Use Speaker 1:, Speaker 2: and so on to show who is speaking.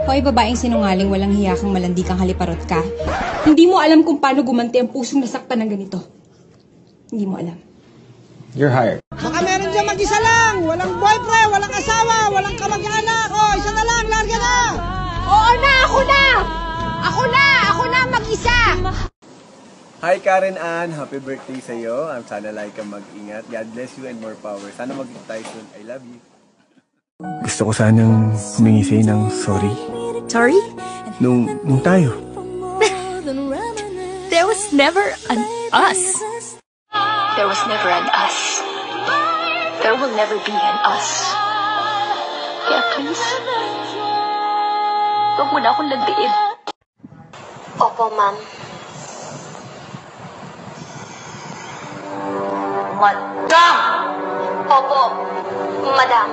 Speaker 1: Hoy, babaeng sinungaling, walang hiya kang malandi kang haliparot ka. Hindi mo alam kung paano gumanti ang pusong nasaktan ng ganito. Hindi mo alam.
Speaker 2: You're hired.
Speaker 3: Baka meron dyan mag-isa lang. Walang boyfriend, walang asawa, walang kamag-anak. O, isa na lang, larga na.
Speaker 4: Oo na, ako na! Ako na mag-isa!
Speaker 5: Hi Karen Ann, happy birthday sa'yo. Sana lagi kang mag-ingat. God bless you and more power. Sana mag-ingat tayo soon. I love you. Gusto ko sanang humingi sa'yo ng sorry.
Speaker 4: Sorry?
Speaker 5: Nung tayo.
Speaker 4: There was never an us.
Speaker 6: There was never an us. There will never be an us. Kaya please, huwag mo na akong landiin.
Speaker 7: Opo, ma'am.
Speaker 6: Madam!
Speaker 7: Opo, madam.